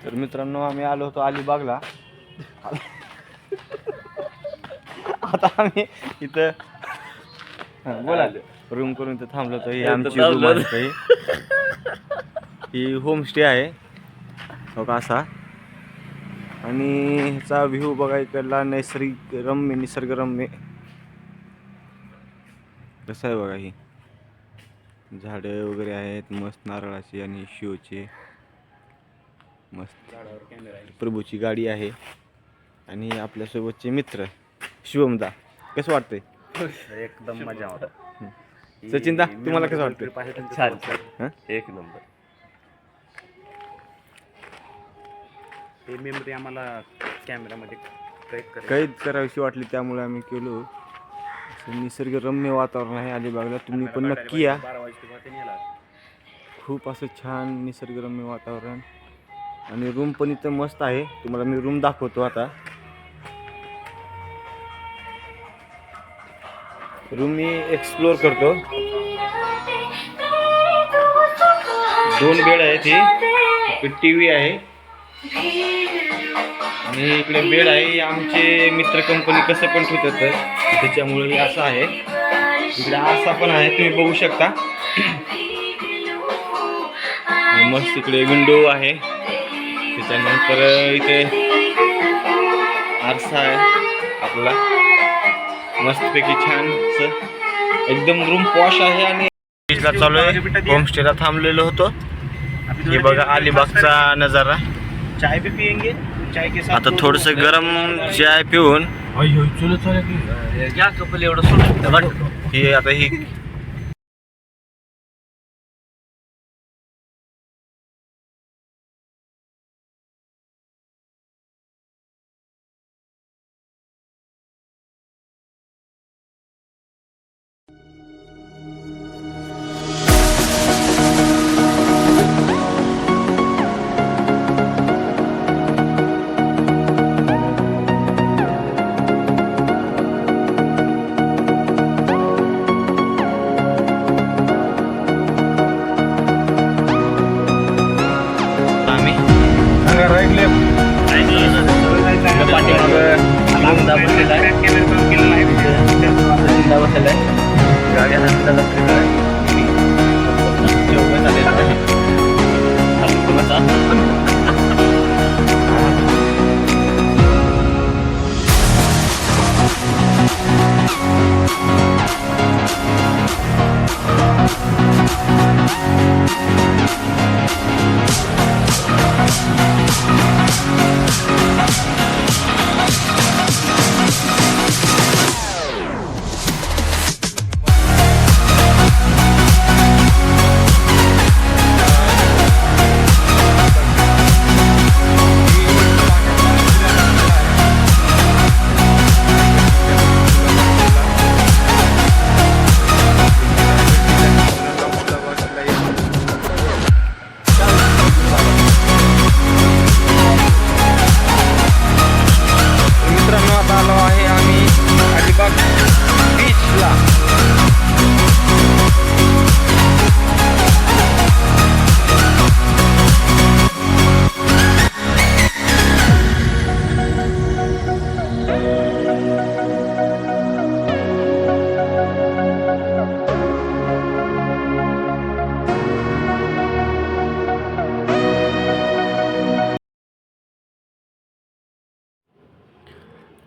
तर मित्रांनो आम्ही आलो होतो अलिबागला. आता आम्ही इथं बोला रूम करून इथं थांबलो होतो. ही आमची रूम आहे. ही होमस्टे आहे हो का असा. आणि ह्याचा व्ह्यू बघा इकडला नैसर्गिक निसर्गरम्य कसं आहे बघा. ही झाडे वगैरे आहेत मस्त नारळाची आणि शिवचे मस्त. प्रभूची गाडी आहे आणि आपल्यासोबतचे मित्र शिवमदा. कसं वाटतंय? एकदम मजा होता. सचिनदा तुम्हाला कसं वाटतं? छान एक नंबर. हे मेमरी आम्हाला कॅमेरामध्ये कैद करावीशी वाटली त्यामुळे आम्ही केलो. निसर्गरम्य वातावरण आहे अलिबागला. तुम्ही पण नक्की या. खूप असं छान निसर्गरम्य वातावरण आणि रूम पण इथं मस्त आहे. तुम्हाला मी रूम दाखवतो आता. रूम मी एक्सप्लोर करतो. 2 बेड आहेत. ही टीव्ही आहे आणि इकडे बेड आहे. आमचे मित्र कंपनी कसं पण ठेवतात त्याच्यामुळे हे असं आहे. इकडे आरसा पण आहे तुम्ही बघू शकता. मस्त इकडे विंडो आहे. त्याच्यानंतर इथे आरसा आहे आपला मस्तपैकी छान एकदम रूम पॉश आहे. आणि चालू आहे होमस्टेला थांबलेलो होतो. हे बघा अलिबागचा नजारा. चाय भी पियेंगे. चाय के साथ आता थोडस गरम चाय पिऊन हे आता ही गाड्या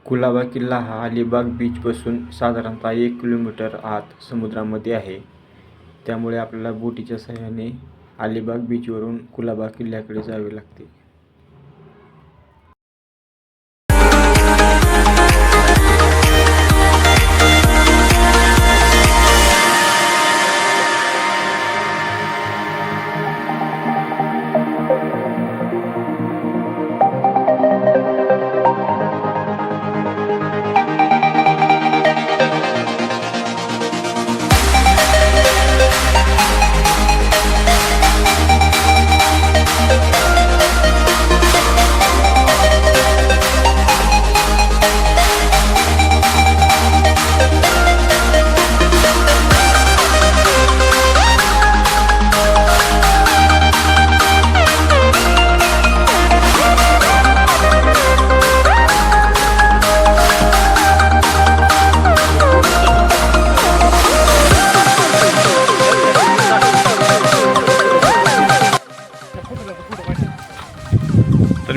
कुलाबा किल्ला हा अलिबाग बीचपासून साधारणतः 1 किलोमीटर आत समुद्रामध्ये आहे. त्यामुळे आपल्याला बोटीच्या सहाय्याने अलिबाग बीचवरून कुलाबा किल्ल्याकडे जावे लागते.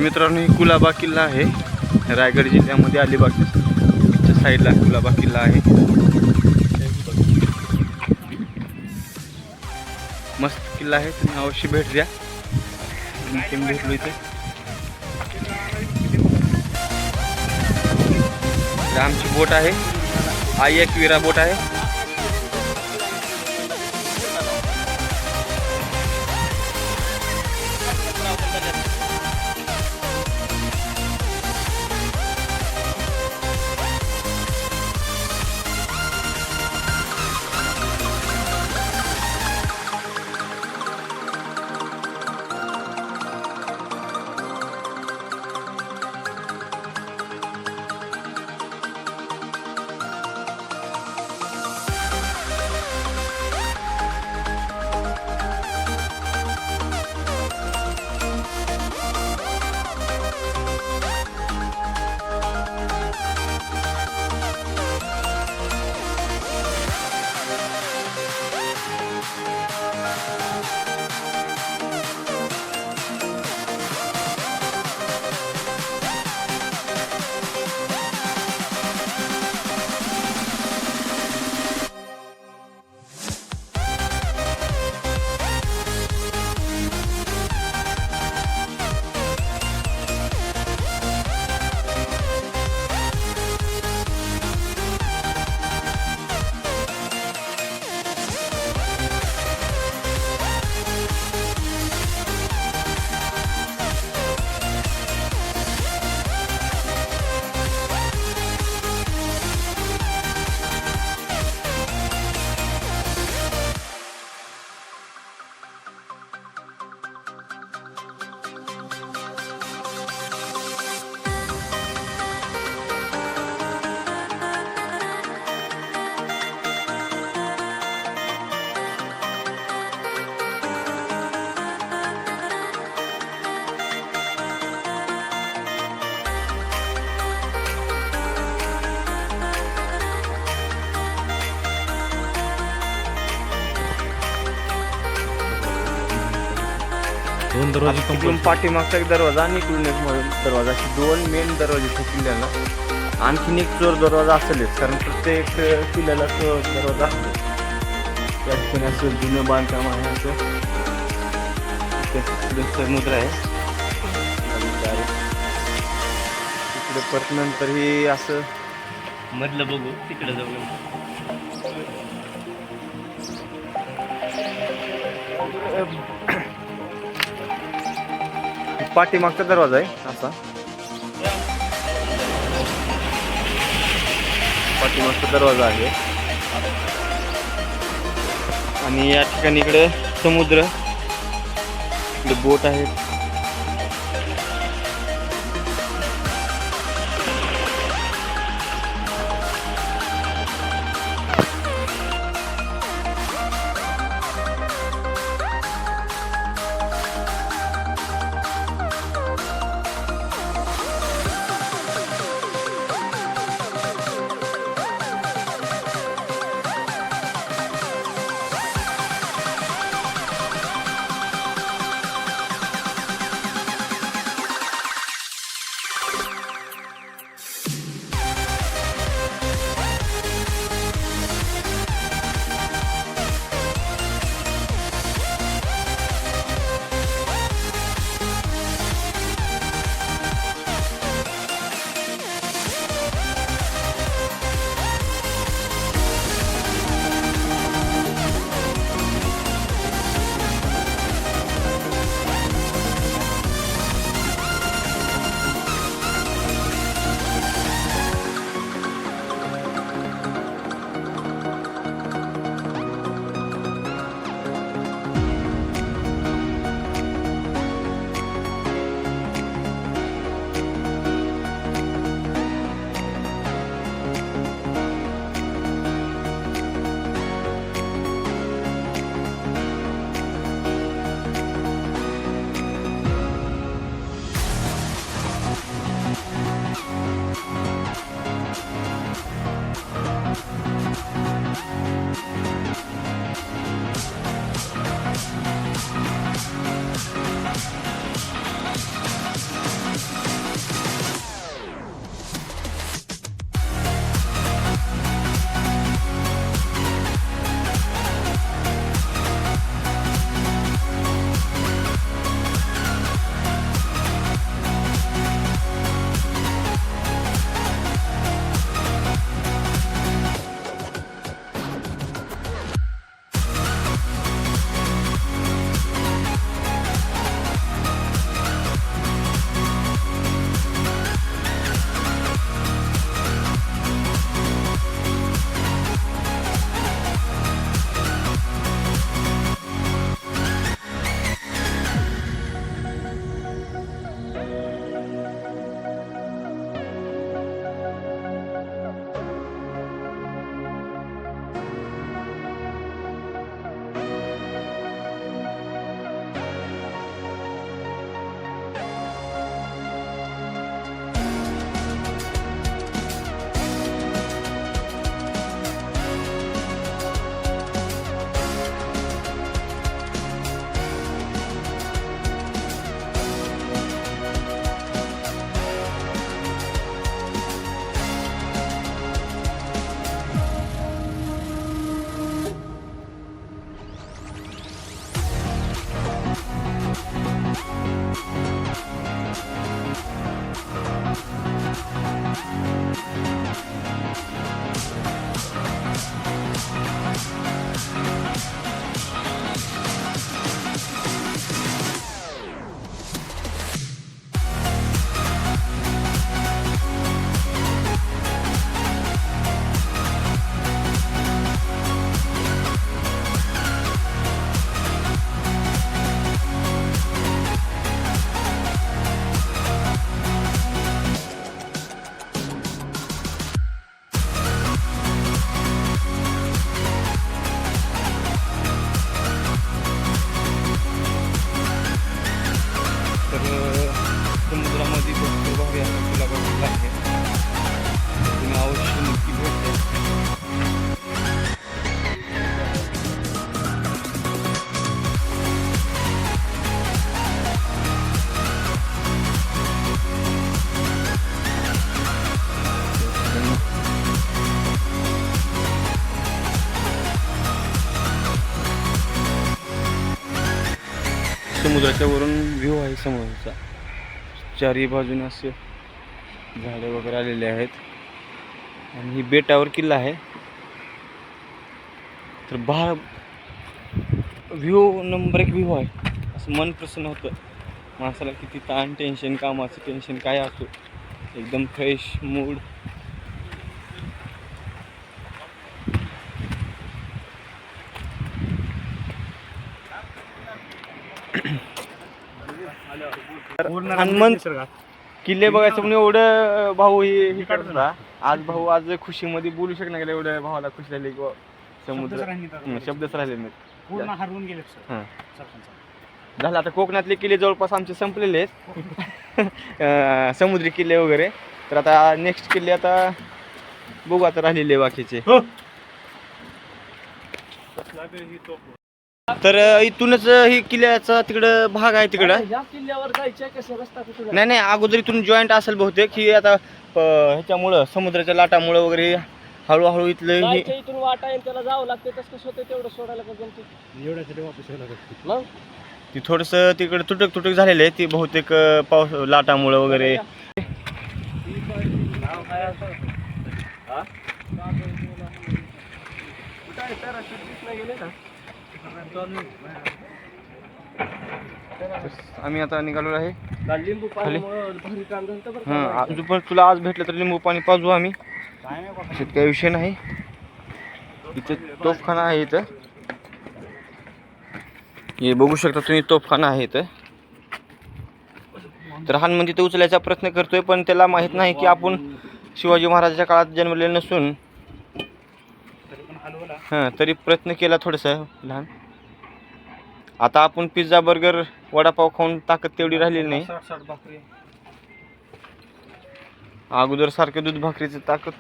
मित्रांनो, ही कुलाबा किल्ला आहे. रायगड जिल्ह्यामध्ये अलिबागच्या साईडला कुलाबा किल्ला आहे. मस्त किल्ला आहे, तुम्ही अवश्य भेट द्या. भेटलो इथे. आमची बोट आहे, आई एक विरा बोट आहे. दोन दरवाजे इकडून पाठीमागचा एक दरवाजा आणि इकडून एक दरवाजा, असे दोन मेन दरवाजे आहेत किल्ल्याला. आणखीन एक चोर दरवाजा असेलच, कारण प्रत्येक किल्ल्याला चोर दरवाजा असतो. त्या ठिकाणी असं जुनं बांधकाम आहे. असं इकडे समुद्र आहे. इकडे परत नंतर ही असं मधलं बघू तिकडे जाऊ. पाठीमागचा दरवाजा आहे असा. पाठीमागचा दरवाजा आहे आणि या ठिकाणी इकडे समुद्र, इकडे बोट आहेत. समुद्राच्या वरून व्ह्यू आहे समोरचा. चारी बाजूने असे झाडे वगैरे आलेले आहेत आणि ही बेटावर किल्ला आहे. तर व्ह्यू नंबर 1 व्ह्यू आहे. असं मन प्रसन्न होतं. माणसाला किती ताण टेन्शन कामाचं टेन्शन काय असो एकदम फ्रेश मूड. हनुमंत किल्ले बघायचं म्हणून एवढं भाऊ हे करत होता. आज खुशीमध्ये बोलू शकणार गेला. एवढं भावाला खुशी झाली किंवा समुद्र शब्दच राहिले नाहीत. पूर्ण हरवून गेले हां झालं. आता कोकणातले किल्ले जवळपास आमचे संपलेले आहेत. समुद्री किल्ले वगैरे. तर आता नेक्स्ट किल्ले आता बघू आता राहिलेले बाकीचे. तर इथूनच ही किल्ल्याचा तिकडं भाग आहे तिकडं. या किल्ल्यावर जायचं कसं रस्ता कुठे नाही अगोदर इथून जॉईंट असेल बहुतेक. की आता ह्याच्यामुळं समुद्राच्या लाटामुळं वगैरे हळूहळू इथलं हे इथून वाटा आहे त्याला जावं लागते तसं कसं होतं तेवढं सोडायला का जमते एवढ्यासाठी वापस यायला लागते मग ती थोडंसं तिकडे तुटक झालेलं आहे. ती बहुतेक पाऊस लाटामुळं वगैरे. आम्ही आता निघालो आहे लिंबू खाली. भारी काम झालं बरं हां अजून पण तुला आज भेटलं तर लिंबू पाणी पाजू आम्ही. त्यात काही विषय नाही. इथे तोफखाना आहे. इथं हे बघू शकता तुम्ही तोफखाना आहे इथं. तर हनुमान तिथे उचलायचा प्रयत्न करतोय पण त्याला माहीत नाही की आपण शिवाजी महाराजांच्या काळात जन्मलेलं नसून. हां तरी प्रयत्न केला थोडंसं लहान. आता आपण पिझ्झा बर्गर वडापाव खाऊन ताकद तेवढी राहिलेली नाही. अगोदर सारखं दूध भाकरीचं ताकद.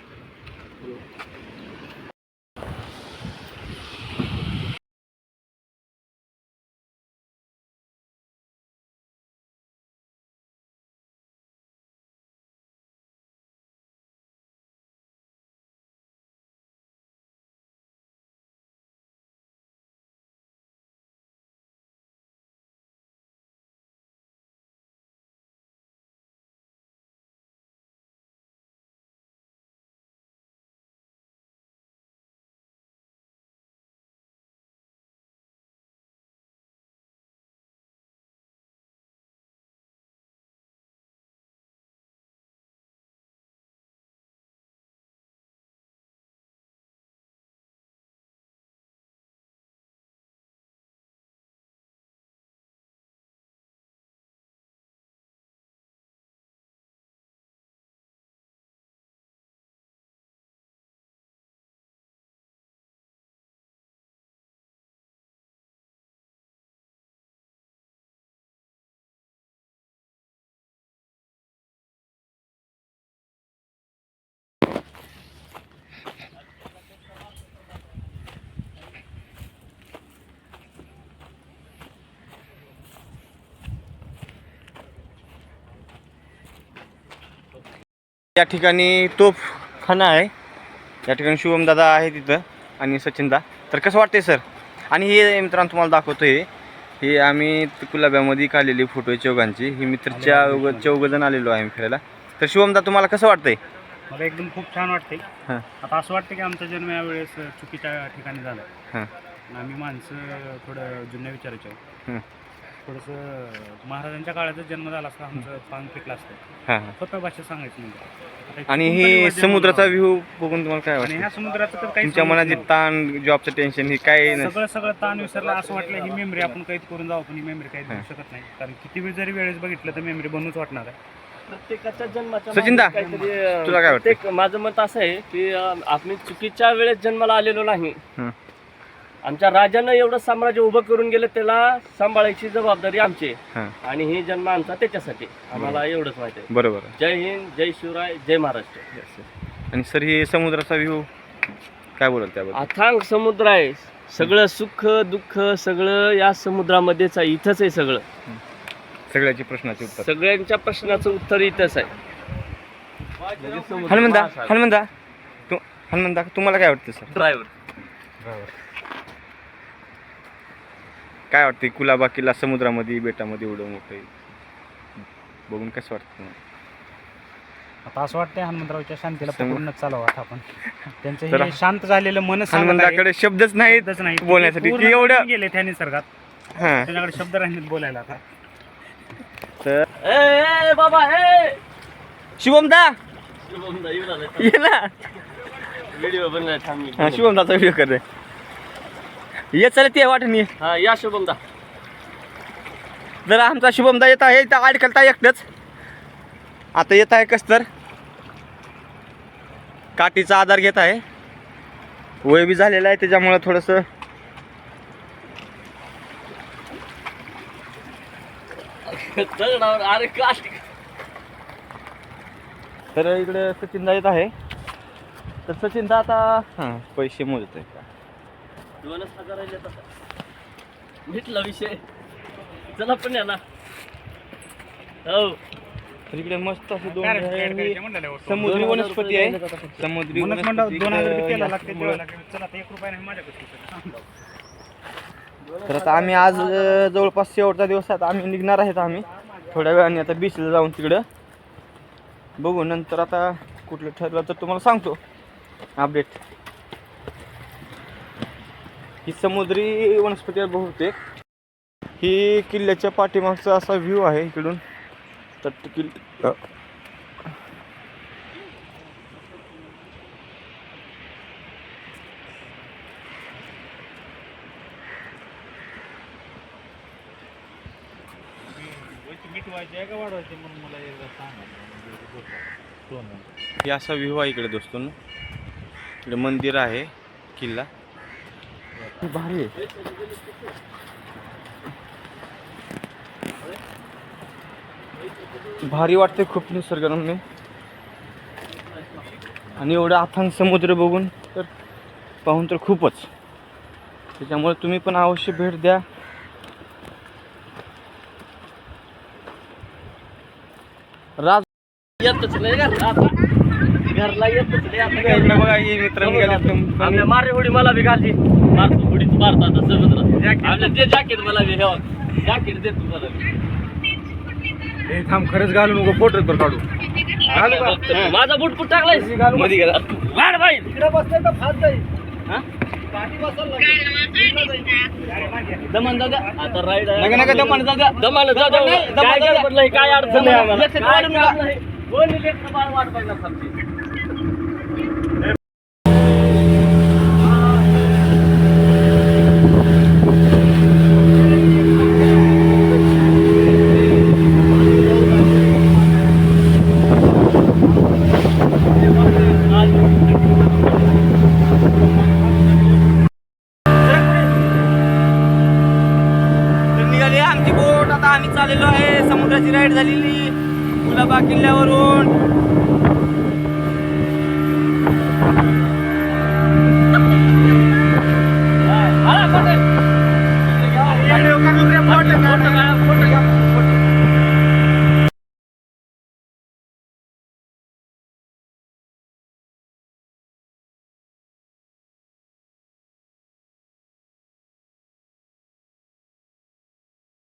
या ठिकाणी तोफखाना आहे. या ठिकाणी शुभम दादा आहे तिथं आणि सचिनदा. तर कसं वाटतंय सर? आणि हे मित्रांनो तुम्हाला दाखवतोय. हे आम्ही कुलाब्यामध्ये काढलेली फोटो आहे चौघांची. ही मित्रच्या चौघजण आलेलो आहे फिरायला. तर शुभमदा तुम्हाला कसं वाटतंय? मला एकदम खूप छान वाटते. हां आता असं वाटतं की आमचा जन्म यावेळेस चुकीच्या ठिकाणी झाला. हां आम्ही माणसं थोडं जुन्या विचारायचे आहोत. हां थोडंसं महाराजांच्या काळातच जन्म झाला असता आमचं पांग पिकलं असतं. हां सोप्या भाषेत सांगायचं म्हणजे. आणि हे समुद्राचा व्ह्यू बघून तुम्हाला काय आणि वाटतं? ह्या समुद्राचं तर काही तुमच्या मनात जे ताण जॉबचं टेन्शन हे काय सगळं ताण विसरलं असं वाटलं. ही मेमरी आपण कैद करून जाऊ पण ही मेमरी कैद होऊ शकत नाही. कारण किती वेळ जरी वेळेस बघितलं तर मेमरी बनूच वाटणार आहे. प्रत्येकाच्या जन्माच्या सचिनदा काहीतरी तुला काय वाटतं? माझं मत असं आहे की आम्ही चुकीच्या वेळेस जन्माला आलेलो नाही. हं. आमच्या राजानं एवढं साम्राज्य उभं करून गेलं त्याला सांभाळायची जबाबदारी आमची. हां आणि ही जन्म आमचा त्याच्यासाठी आम्हाला एवढंच माहिती आहे. बरोबर. जय हिंद, जय शिवराय, जय महाराष्ट्र. आणि सर हे समुद्राचा व्ह्यू काय बोलाल त्याबद्दल? अथांग समुद्र आहे. सगळं सुख दुःख सगळं या समुद्रामध्येच आहे. इथंच आहे सगळं. सगळ्याची प्रश्नाचे उत्तर. सगळ्यांच्या प्रश्नाचं उत्तर इथंच आहे. हनुमंदा तुम्हाला काय वाटतं सर? ड्रायव्हर काय वाटते कुलाबा किल्ला समुद्रामध्ये बेटामध्ये एवढं मोठं आहे. बघून कसं वाटतं तुम्हाला? आता असं वाटतंय हनुमंतरावच्या शांतीला समोर- पकडूनच चालावं आता आपण. त्यांचं तर हे शांत झालेलं मन हनुमंताकडे शब्दच नाहीत नाही बोलण्यासाठी पूर्ण की एवढं रमून गेले त्या निसर्गात. हां त्याच्याकडे शब्द राहिले बोलायला आता. तर ए बाबा ए शुभमदा शुभमदा येऊन आला ये ना. व्हिडिओ बनलाय थांब मी. हा शुभमदाचा व्हिडिओ कर रे. ये चल ते वाटून ये. हा या शुभमदा. जरा आमचा शुभमदा येत आहे इथं अडकलता एकटंच. आता येत आहे कस तर काठीचा आधार घेत आहे. वय बी झालेलं आहे त्याच्यामुळं थोडंसं दगडावर अरे काय तर इकडे सचिनदा येत आहे. तर सचिनदा आता हां पैसे मोजत आहे का 2,000 राहिले आता. भेटला विषय. चला पण या ना. हो तर इकडे मस्त असं दोन काय रे, आहे. काय करायचं म्हणलं वर. समुद्री 2,000 वनस्पती आहे. रुपये राहिले आता. समुद्री म्हणूनच म्हणलं वनस्पती 2,000 रुपये इकडं केला लागते जास्तमुळं. जेवायला. चला आता 1 रुपया नाही माझ्याकडे. तर आता आम्ही आज जवळपास शेवटचा दिवस आहे. आता आम्ही निघणार आहेत. आम्ही थोड्या वेळाने आता बीचला जाऊन तिकडं बघू. नंतर आता कुठलं ठरलं तर तुम्हाला सांगतो अपडेट. ही समुद्री वनस्पती आहे बहुतेक. ही किल्ल्याच्या पाठीमागचा असा व्ह्यू आहे इकडून. तर मिटवायचे का वाढवायचे म्हणून मला एकदा सांगा. हे असा व्ह्यू आहे इकडे दोस्तोंनो. इकडे मंदिर आहे किल्ला भारी आहे. भारी वाटते खूप निसर्गरम्य. आणि एवढा अथांग समुद्र बघून तर पाहून तर खूपच. त्याच्यामुळे तुम्ही पण अवश्य भेट द्या. राज येतच नाही का आता. घरला येतच नाही आता. इकडे बघा हे मित्र निघाले. आपल्या मारे उडी मला बी घालली. मारतो उडीच मारतो आता समुद्रात. आपल्या ते जॅकेट मला बी ठेवा. जॅकेट दे तू मला बी. थांब खरंच घालू नको फोटो तर काढू. माझा बूट कुठं टाकलाय मध्ये गेला. वाढ बाई दमन दादा आता राईड नका दमन दादा. दमान दादा काय गडबडलं काय अडचण नाही आम्हाला. दोन लेकरं बाळ वाट बघणार सारखी. तर निघाली आमची बोट. आता आम्ही चाललेलो आहे. समुद्राची राईड झालेली कुलाबा किल्ल्यावरून.